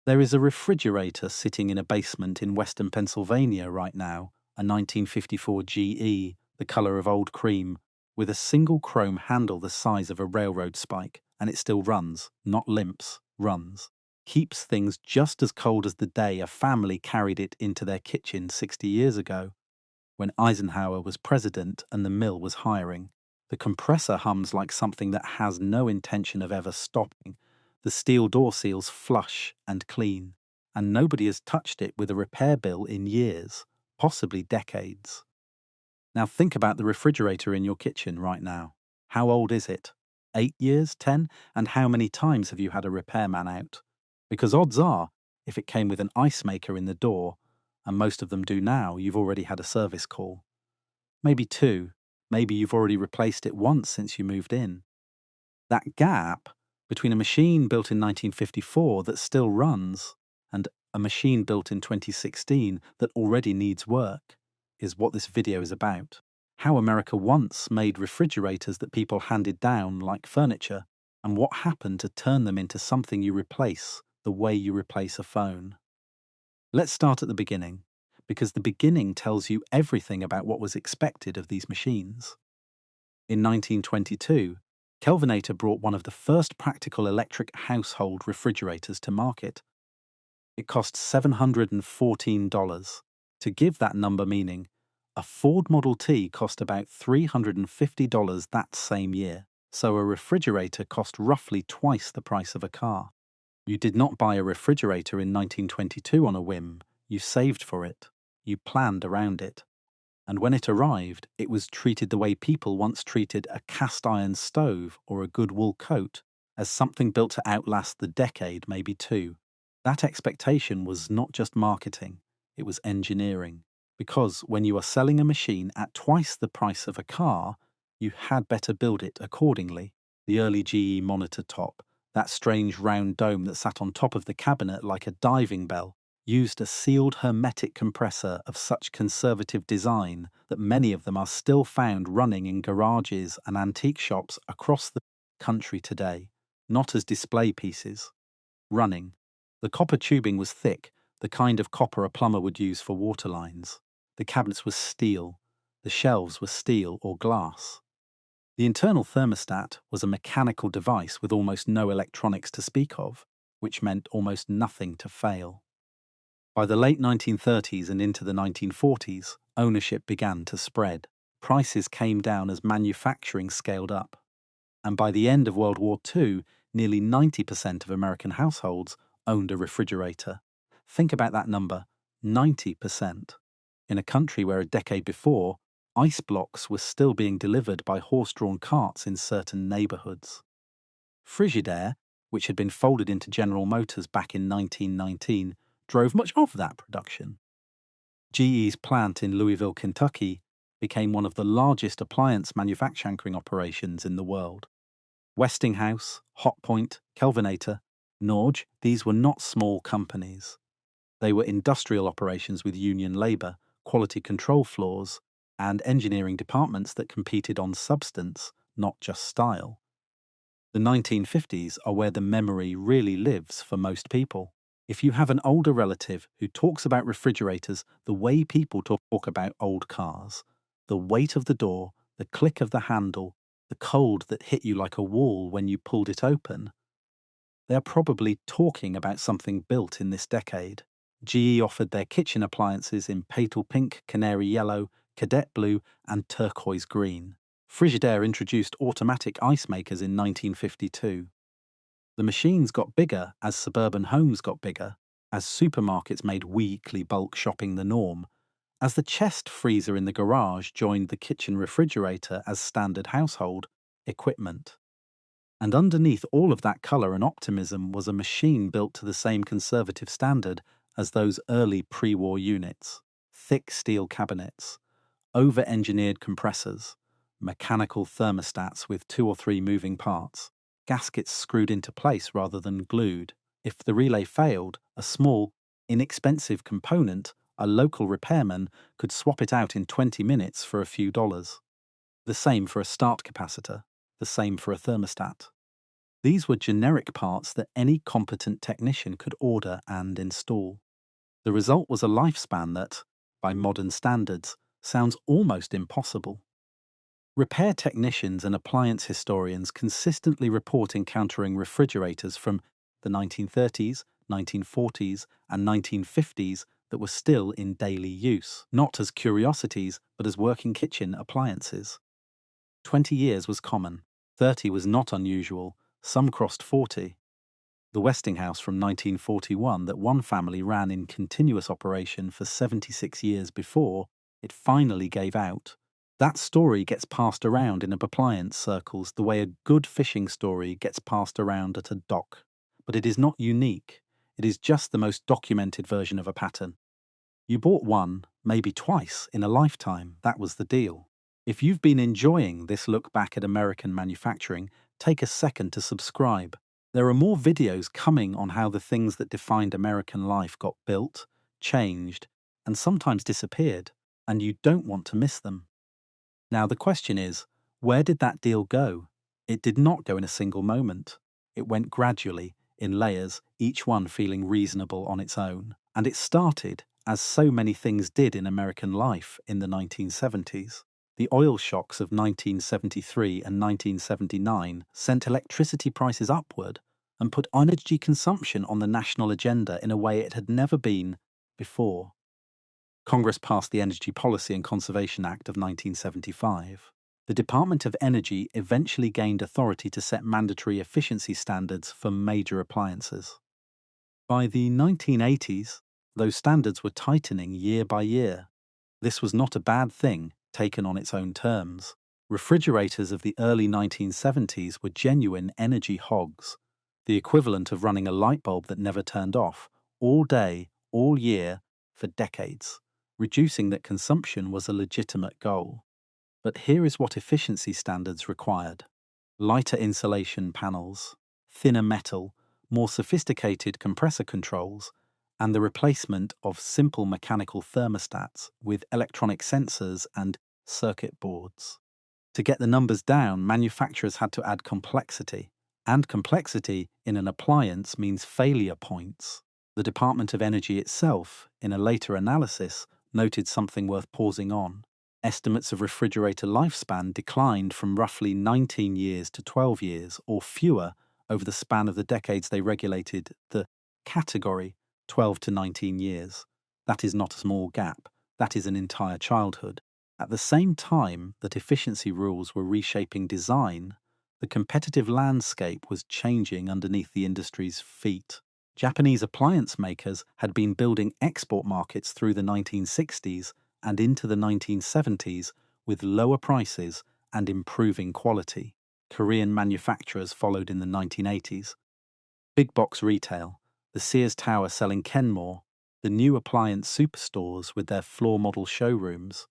There is a refrigerator sitting in a basement in western Pennsylvania right now, a 1954 GE, the colour of old cream, with a single chrome handle the size of a railroad spike, and it still runs, not limps, runs. Keeps things just as cold as the day a family carried it into their kitchen 60 years ago, when Eisenhower was president and the mill was hiring. The compressor hums like something that has no intention of ever stopping. The steel door seals flush and clean, and nobody has touched it with a repair bill in years, possibly decades. Now think about the refrigerator in your kitchen right now. How old is it? 8 years, 10? And how many times have you had a repairman out? Because odds are, if it came with an ice maker in the door, and most of them do now, you've already had a service call. Maybe 2. Maybe you've already replaced it once since you moved in. That gap between a machine built in 1954 that still runs and a machine built in 2016 that already needs work is what this video is about. How America once made refrigerators that people handed down like furniture, and what happened to turn them into something you replace the way you replace a phone. Let's start at the beginning, because the beginning tells you everything about what was expected of these machines. In 1922, Kelvinator brought one of the first practical electric household refrigerators to market. It cost $714. To give that number meaning, a Ford Model T cost about $350 that same year, so a refrigerator cost roughly twice the price of a car. You did not buy a refrigerator in 1922 on a whim, you saved for it, you planned around it. And when it arrived, it was treated the way people once treated a cast-iron stove or a good wool coat, as something built to outlast the decade, maybe 2. That expectation was not just marketing, it was engineering. Because when you are selling a machine at twice the price of a car, you had better build it accordingly. The early GE monitor top, that strange round dome that sat on top of the cabinet like a diving bell, used a sealed hermetic compressor of such conservative design that many of them are still found running in garages and antique shops across the country today, not as display pieces. Running. The copper tubing was thick, the kind of copper a plumber would use for water lines. The cabinets were steel. The shelves were steel or glass. The internal thermostat was a mechanical device with almost no electronics to speak of, which meant almost nothing to fail. By the late 1930s and into the 1940s, ownership began to spread. Prices came down as manufacturing scaled up. And by the end of World War II, nearly 90% of American households owned a refrigerator. Think about that number, 90%. In a country where a decade before, ice blocks were still being delivered by horse-drawn carts in certain neighborhoods. Frigidaire, which had been folded into General Motors back in 1919, drove much of that production. GE's plant in Louisville, Kentucky, became one of the largest appliance manufacturing operations in the world. Westinghouse, Hotpoint, Kelvinator, Norge, these were not small companies. They were industrial operations with union labour, quality control floors, and engineering departments that competed on substance, not just style. The 1950s are where the memory really lives for most people. If you have an older relative who talks about refrigerators the way people talk about old cars, the weight of the door, the click of the handle, the cold that hit you like a wall when you pulled it open, they are probably talking about something built in this decade. GE offered their kitchen appliances in pale pink, canary yellow, cadet blue, and turquoise green. Frigidaire introduced automatic ice makers in 1952. The machines got bigger as suburban homes got bigger, as supermarkets made weekly bulk shopping the norm, as the chest freezer in the garage joined the kitchen refrigerator as standard household equipment. And underneath all of that colour and optimism was a machine built to the same conservative standard as those early pre-war units. Thick steel cabinets, over-engineered compressors, mechanical thermostats with 2 or 3 moving parts, gaskets screwed into place rather than glued. If the relay failed, a small, inexpensive component, a local repairman, could swap it out in 20 minutes for a few dollars. The same for a start capacitor, the same for a thermostat. These were generic parts that any competent technician could order and install. The result was a lifespan that, by modern standards, sounds almost impossible. Repair technicians and appliance historians consistently report encountering refrigerators from the 1930s, 1940s, and 1950s that were still in daily use, not as curiosities, but as working kitchen appliances. 20 years was common, 30 was not unusual, some crossed 40. The Westinghouse from 1941 that one family ran in continuous operation for 76 years before it finally gave out. That story gets passed around in appliance circles the way a good fishing story gets passed around at a dock. But it is not unique. It is just the most documented version of a pattern. You bought one, maybe twice, in a lifetime. That was the deal. If you've been enjoying this look back at American manufacturing, take a second to subscribe. There are more videos coming on how the things that defined American life got built, changed, and sometimes disappeared, and you don't want to miss them. Now the question is, where did that deal go? It did not go in a single moment. It went gradually, in layers, each one feeling reasonable on its own. And it started, as so many things did in American life in the 1970s. The oil shocks of 1973 and 1979 sent electricity prices upward and put energy consumption on the national agenda in a way it had never been before. Congress passed the Energy Policy and Conservation Act of 1975. The Department of Energy eventually gained authority to set mandatory efficiency standards for major appliances. By the 1980s, those standards were tightening year by year. This was not a bad thing, taken on its own terms. Refrigerators of the early 1970s were genuine energy hogs, the equivalent of running a light bulb that never turned off, all day, all year, for decades. Reducing that consumption was a legitimate goal. But here is what efficiency standards required: lighter insulation panels, thinner metal, more sophisticated compressor controls, and the replacement of simple mechanical thermostats with electronic sensors and circuit boards. To get the numbers down, manufacturers had to add complexity, and complexity in an appliance means failure points. The Department of Energy itself, in a later analysis, noted something worth pausing on. Estimates of refrigerator lifespan declined from roughly 19 years to 12 years, or fewer, over the span of the decades they regulated the category, 12 to 19 years. That is not a small gap. That is an entire childhood. At the same time that efficiency rules were reshaping design, the competitive landscape was changing underneath the industry's feet. Japanese appliance makers had been building export markets through the 1960s and into the 1970s with lower prices and improving quality. Korean manufacturers followed in the 1980s. Big box retail, the Sears Tower selling Kenmore, the new appliance superstores with their floor model showrooms,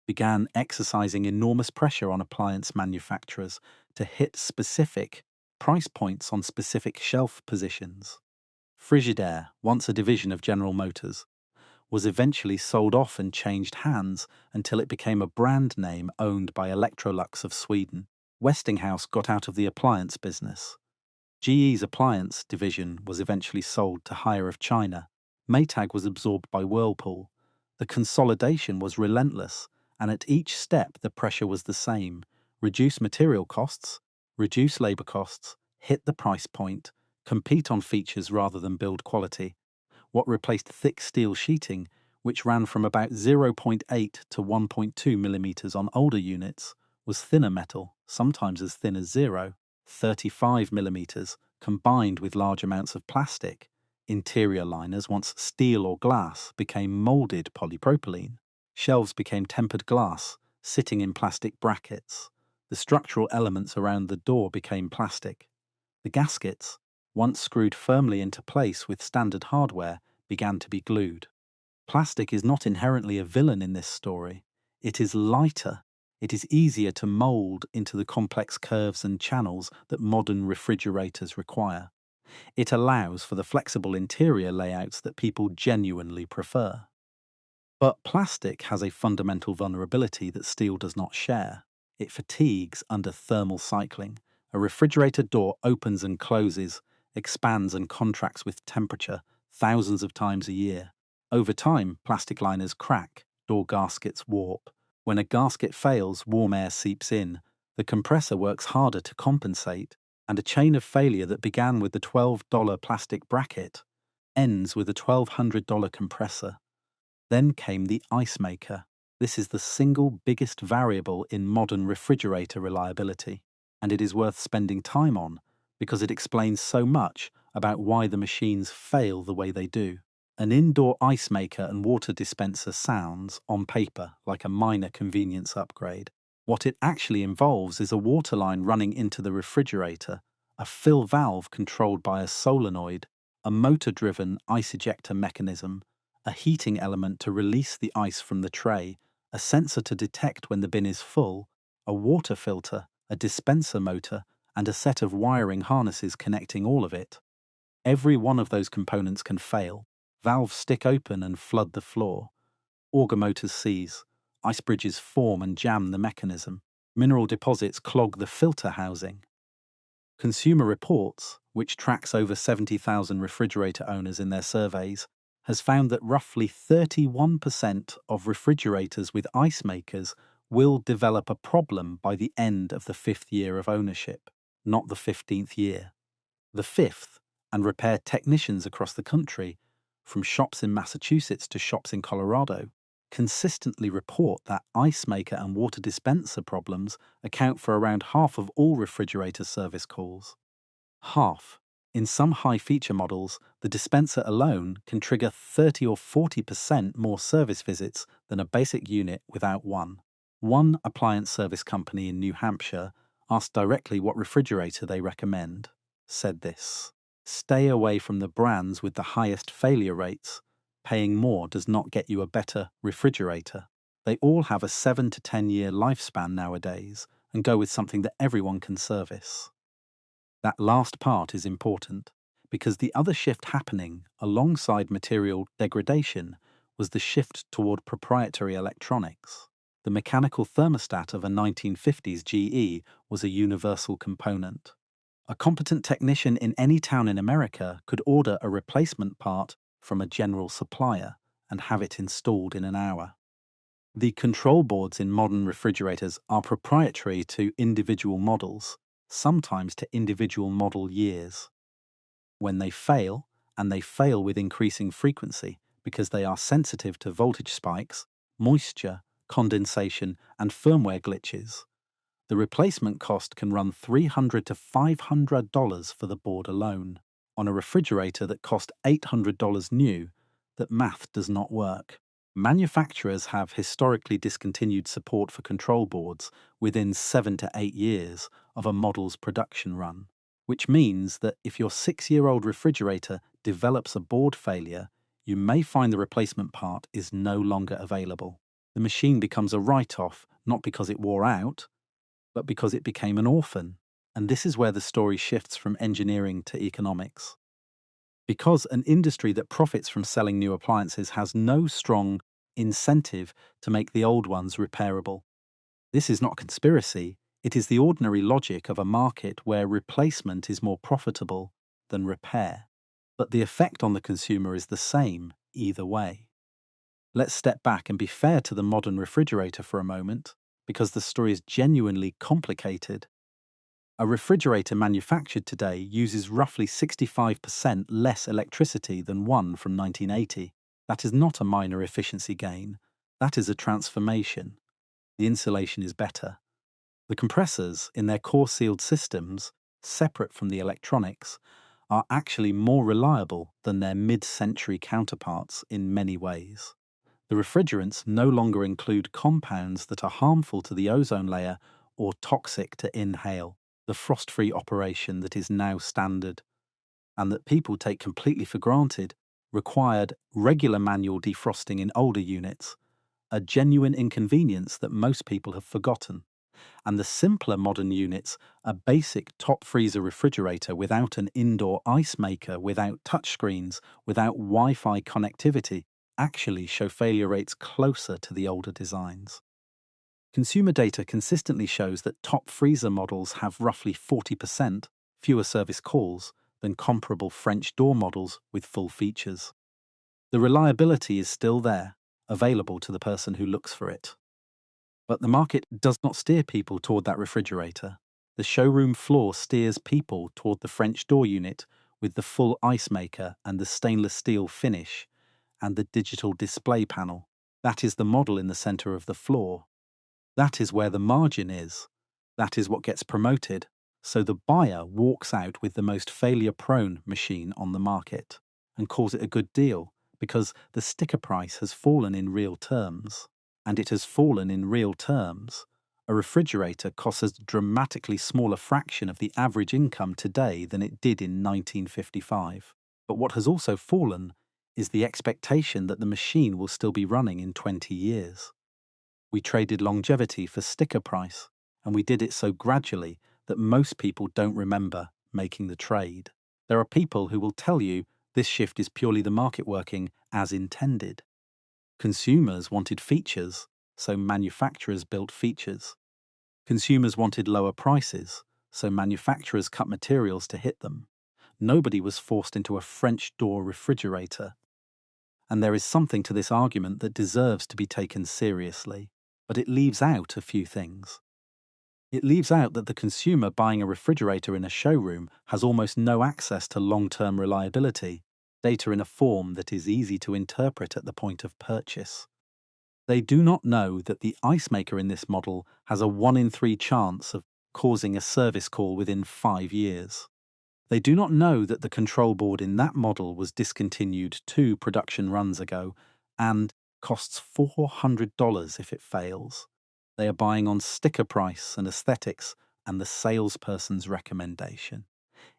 began exercising enormous pressure on appliance manufacturers to hit specific price points on specific shelf positions. Frigidaire, once a division of General Motors, was eventually sold off and changed hands until it became a brand name owned by Electrolux of Sweden. Westinghouse got out of the appliance business. GE's appliance division was eventually sold to Haier of China. Maytag was absorbed by Whirlpool. The consolidation was relentless, and at each step the pressure was the same: reduce material costs, reduce labor costs, hit the price point, compete on features rather than build quality. What replaced thick steel sheeting, which ran from about 0.8 to 1.2 millimeters on older units, was thinner metal, sometimes as thin as 35 millimeters, combined with large amounts of plastic. Interior liners, once steel or glass, became molded polypropylene. Shelves became tempered glass, sitting in plastic brackets. The structural elements around the door became plastic. The gaskets, once screwed firmly into place with standard hardware, began to be glued. Plastic is not inherently a villain in this story. It is lighter. It is easier to mold into the complex curves and channels that modern refrigerators require. It allows for the flexible interior layouts that people genuinely prefer. But plastic has a fundamental vulnerability that steel does not share. It fatigues under thermal cycling, A refrigerator door opens and closes, expands and contracts with temperature thousands of times a year. Over time, plastic liners crack, door gaskets warp. When a gasket fails, warm air seeps in. The compressor works harder to compensate, and a chain of failure that began with the $12 plastic bracket ends with a $1,200 compressor. Then came the ice maker. This is the single biggest variable in modern refrigerator reliability, and it is worth spending time on because it explains so much about why the machines fail the way they do. An indoor ice maker and water dispenser sounds, on paper, like a minor convenience upgrade. What it actually involves is a water line running into the refrigerator, a fill valve controlled by a solenoid, a motor-driven ice ejector mechanism, a heating element to release the ice from the tray, a sensor to detect when the bin is full, a water filter, a dispenser motor, and a set of wiring harnesses connecting all of it. Every one of those components can fail. Valves stick open and flood the floor. Auger motors seize. Ice bridges form and jam the mechanism. Mineral deposits clog the filter housing. Consumer Reports, which tracks over 70,000 refrigerator owners in their surveys, has found that roughly 31% of refrigerators with ice makers will develop a problem by the end of the 5th year of ownership, not the 15th year. The 5th, and repair technicians across the country, from shops in Massachusetts to shops in Colorado, consistently report that ice maker and water dispenser problems account for around half of all refrigerator service calls. Half. In some high-feature models, the dispenser alone can trigger 30 or 40% more service visits than a basic unit without one. One appliance service company in New Hampshire, asked directly what refrigerator they recommend, said this: "Stay away from the brands with the highest failure rates. Paying more does not get you a better refrigerator. They all have a 7 to 10 year lifespan nowadays, and go with something that everyone can service." That last part is important, because the other shift happening alongside material degradation was the shift toward proprietary electronics. The mechanical thermostat of a 1950s GE was a universal component. A competent technician in any town in America could order a replacement part from a general supplier and have it installed in an hour. The control boards in modern refrigerators are proprietary to individual models, sometimes to individual model years. When they fail, and they fail with increasing frequency because they are sensitive to voltage spikes, moisture, condensation, and firmware glitches, the replacement cost can run $300 to $500 for the board alone. On a refrigerator that cost $800 new, that math does not work. Manufacturers have historically discontinued support for control boards within 7 to 8 years of a model's production run, which means that if your 6-year-old refrigerator develops a board failure, you may find the replacement part is no longer available. The machine becomes a write-off, not because it wore out, but because it became an orphan. And this is where the story shifts from engineering to economics. Because an industry that profits from selling new appliances has no strong incentive to make the old ones repairable. This is not conspiracy, it is the ordinary logic of a market where replacement is more profitable than repair. But the effect on the consumer is the same either way. Let's step back and be fair to the modern refrigerator for a moment, because the story is genuinely complicated. A refrigerator manufactured today uses roughly 65% less electricity than one from 1980. That is not a minor efficiency gain. That is a transformation. The insulation is better. The compressors, in their core-sealed systems, separate from the electronics, are actually more reliable than their mid-century counterparts in many ways. The refrigerants no longer include compounds that are harmful to the ozone layer or toxic to inhale. The frost-free operation that is now standard, and that people take completely for granted, required regular manual defrosting in older units, a genuine inconvenience that most people have forgotten. And the simpler modern units, a basic top freezer refrigerator without an indoor ice maker, without touchscreens, without Wi-Fi connectivity, actually show failure rates closer to the older designs. Consumer data consistently shows that top freezer models have roughly 40% fewer service calls than comparable French door models with full features. The reliability is still there, available to the person who looks for it. But the market does not steer people toward that refrigerator. The showroom floor steers people toward the French door unit with the full ice maker and the stainless steel finish and the digital display panel. That is the model in the center of the floor. That is where the margin is. That is what gets promoted. So the buyer walks out with the most failure-prone machine on the market and calls it a good deal because the sticker price has fallen in real terms. And it has fallen in real terms. A refrigerator costs a dramatically smaller fraction of the average income today than it did in 1955. But what has also fallen is the expectation that the machine will still be running in 20 years. We traded longevity for sticker price, and we did it so gradually that most people don't remember making the trade. There are people who will tell you this shift is purely the market working as intended. Consumers wanted features, so manufacturers built features. Consumers wanted lower prices, so manufacturers cut materials to hit them. Nobody was forced into a French door refrigerator. And there is something to this argument that deserves to be taken seriously, but it leaves out a few things. It leaves out that the consumer buying a refrigerator in a showroom has almost no access to long-term reliability, data in a form that is easy to interpret at the point of purchase. They do not know that the ice maker in this model has a 1 in 3 chance of causing a service call within 5 years. They do not know that the control board in that model was discontinued 2 production runs ago and costs $400 if it fails. They are buying on sticker price and aesthetics and the salesperson's recommendation.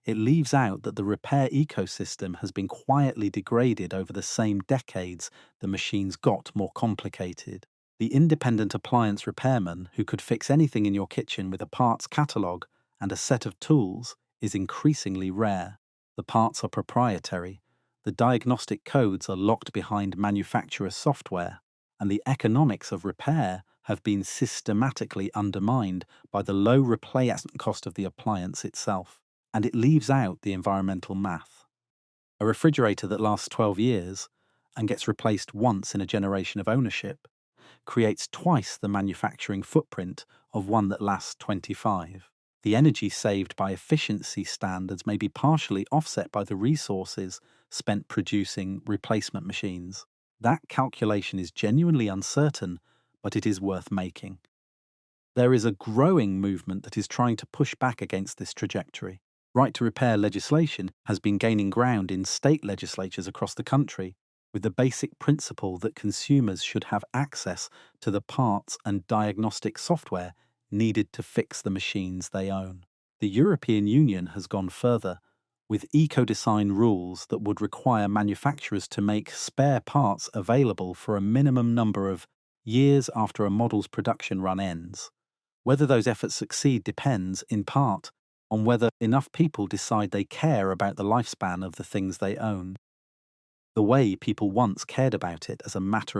It leaves out that the repair ecosystem has been quietly degraded over the same decades the machines got more complicated. The independent appliance repairman who could fix anything in your kitchen with a parts catalogue and a set of tools is increasingly rare. The parts are proprietary, the diagnostic codes are locked behind manufacturer software, and the economics of repair have been systematically undermined by the low replacement cost of the appliance itself. And it leaves out the environmental math. A refrigerator that lasts 12 years and gets replaced once in a generation of ownership creates twice the manufacturing footprint of one that lasts 25. The energy saved by efficiency standards may be partially offset by the resources spent producing replacement machines. That calculation is genuinely uncertain, but it is worth making. There is a growing movement that is trying to push back against this trajectory. Right to repair legislation has been gaining ground in state legislatures across the country, with the basic principle that consumers should have access to the parts and diagnostic software needed to fix the machines they own. The European Union has gone further, with eco-design rules that would require manufacturers to make spare parts available for a minimum number of years after a model's production run ends. Whether those efforts succeed depends, in part, on whether enough people decide they care about the lifespan of the things they own, the way people once cared about it as a matter